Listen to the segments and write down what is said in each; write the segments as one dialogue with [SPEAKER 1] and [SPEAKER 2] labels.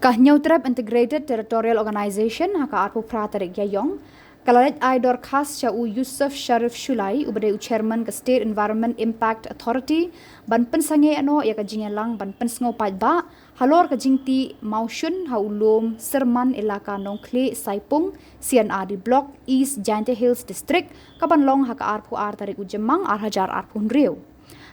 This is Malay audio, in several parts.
[SPEAKER 1] Haka Neutrep Integrated Territorial Organization haka arpu pratarik yayong kalalet Aidor Khas Chau Yusuf Sharif Shulai ubade chairman ke State Environment Impact Authority ban pensange ano ya ka jingelang ban pensngo paidba halor ka jingti Maushun haulum Serman elaka Nongkle Saipung CNRD Block East Jante Hills District kaban long haka arpu artarik ujemang arhajar arpun riu.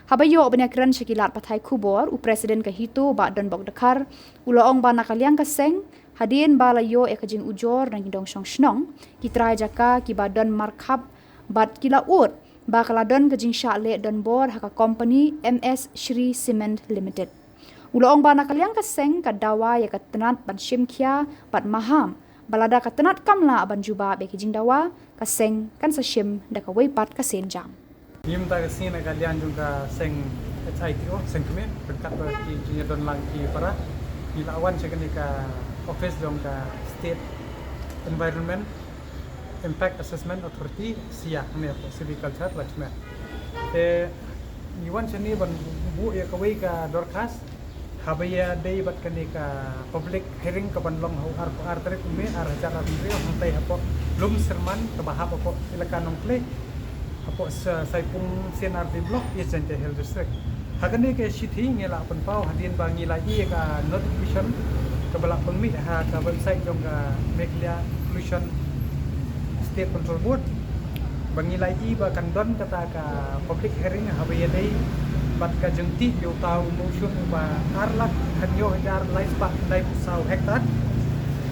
[SPEAKER 1] Habayo obnyakran syakilat patai kubor u presiden kahito ba don bok dekar uloong ba nakaliang kaseng hadien balayo e kajing ujor nang hidong song snong kitrai jaka ki badon markhab bat kila ut ba kaladon kajing syale don bor haka company MS Shri Cement Limited. Uloong ba nakaliang kaseng kadawa ya katenat ban shimkia bat maham balada katenat kamla ban juba be kajing dawa kaseng kan sa shim da kawai pat kasenjang.
[SPEAKER 2] Yim ta kasi na kalian juga seng HITO seng kami berkat bagi jinya don lagi para dilawan sekali ke office dong ke State Environment Impact Assessment Authority SIA ni apa Silviculture Lachman. Iwan seni ban bu ya kawai ke dorkas habaya day bat kani ke public hearing ke ban long har arterik umi arhajar abri hantai apa lum serman ke bahap apa ilakan nongkle apo Saipung CNRD Block East Jante Hills District. Hakani ke sithi ngela pen pau hadin bangi lagi ka notification ke balak pengmi ha ka website jong ka Meglia Pollution State Control Board. Bangi lagi ba kandon kata ka public hearing habaya dai bat ka jengti yo tau motion ba arlak hanyo hajar lais pak dai pusau hektar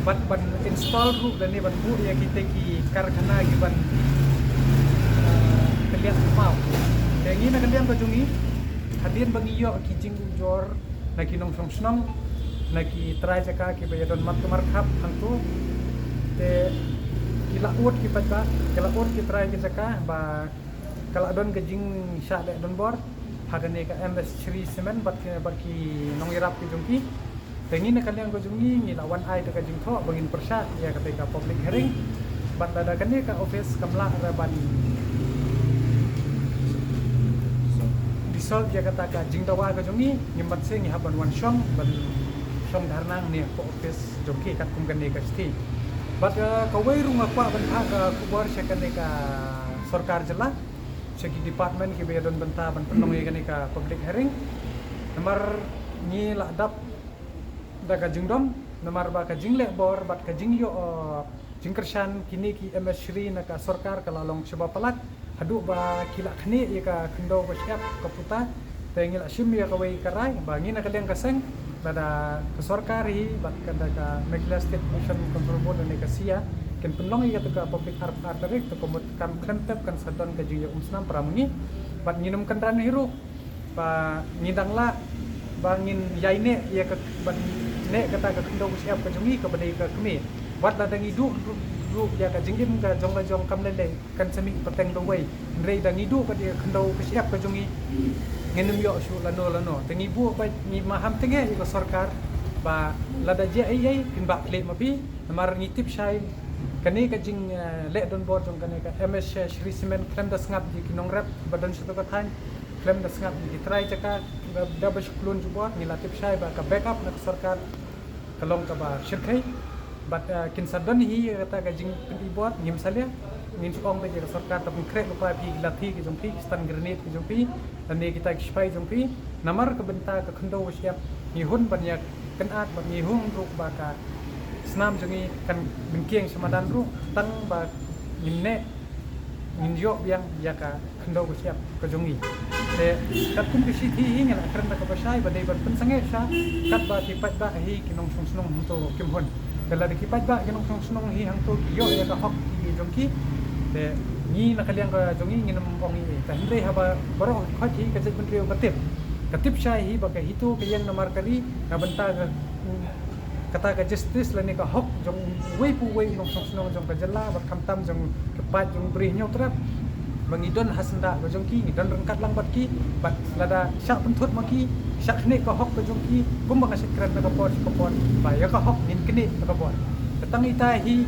[SPEAKER 2] bat ban install ru dan ni ban bu ya kita ki karkhana giban kalian mau. Yang ini nak kalian kajungi hadirin bagi yo kijing ujor naki nong song snong naki try jaka ki bayadon mat markhap hantu te kila ut ki pata kila ut ki try ki jaka ba kala don kajing sha de don bor hagane ka MS Shri Cement bat ki nong irap ki jungki. Yang ini kalian kajungi ni lawan ai de kajing tho bangin persat ya ketika public hearing bat dadakan ni ka office kamla raban sol dia kata ka jing dawa ka jongi ngimbat se ngi haban wan shong ban shong dharnang ne ko office jongki kat kum kan ne ka sti bat ka wei runga kwa ban ha ka kubor sekan ne ka sarkar jela segi department ki bedon benta ban penong ye kan ne ka public hearing nomor ni la dap da ka jing dom nomor ba ka jing le bor bat ka jing yo jing kershan kini ki MS Shri na ka sarkar ka lalong coba palat hadu ba kila khni ya ka khndo ba siap kaputa tengil asim ya ka wei karai bangi na kalian kaseng bada ke sarkari bat kada ka Meglia State Pollution Control Board ne ka sia ken penlong ya ka public arterik to komut kam klentep kan sadon ka jiya umsnam pramungi bat nginum kendan hiru ba ngidangla bangin yaine ya ka ban ne kata ka khndo ba siap ka jungi ka badai ka kemi wat la dangi du ya ka jingim ka jong la jong kam lele kan semi peteng do wei rei da ngidu ka dia khendau ka siap ka jongi ngenem yo shu lano tengi bu ba ni maham tenge ko sarkar ba lada je ai kin ba kle mapi namar ngitip shai kane ka jing le don bor jong kane ka MS Shri Cement klem da ngap di kinong rap badan satu ka than klem da ngap di try jaka da ba shuklun jubor ni latip shai ba ka backup na sarkar kalong ka ba shirkai bat kin sadon hi kata gajing pendibot ngim salia ngin suong be sarkar tapun krek lupa pi lathi ki jompi stan grenade ki jompi dan ne kita spai jompi namar ke benta ke khndo siap ngihun banyak kenat bat ngihung ruk baka snam jongi kan bengkieng samadan ru tang ba ngimne nginjo yang yaka khndo siap ke jongi te katum ki sithi hi ngala karna ka basai badai bat pensange sa kat ba ti pat ba hi kinong sung to kimhon kalau dikipat ba ganong song hi hang to yo ya ka hok ki jongki de ni nakaliang ka jongi nginam ong ni ta hindi haba baro khaji ka jek menteri katip syai hi ba ka hitu ka yang namar kari na benta ka kata ka justice la ni ka hok jong wei pu wei nong song jong ka jela ba kamtam jong kepat jong beri nyau trap bangidon hasanda ba jongki ngidon rengkat lang bat ki bat lada syak pentut maki syak ni ka hok ka jongki pum ba ka sekret na ka popon ba ya ka hok nin kini ka popon katang ita hi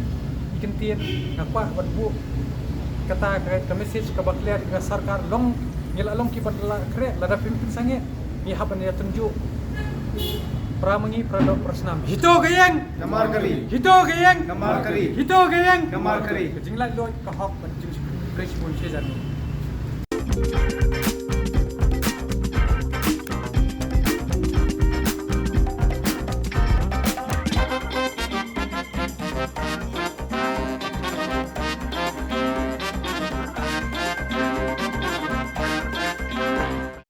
[SPEAKER 2] ikentien ngapa bat bu kata ka message ka bakliat ka sarkar long ngila long ki bat la kre lada pimpin sange ni haban ya tunjuk pramangi pradok persnam hito gayeng
[SPEAKER 3] Gamar kari.
[SPEAKER 2] hito gayeng
[SPEAKER 3] Gamar kari.
[SPEAKER 2] hito gayeng
[SPEAKER 3] Gamar kari.
[SPEAKER 2] jingla loy ka hok ban jing pres mun che jan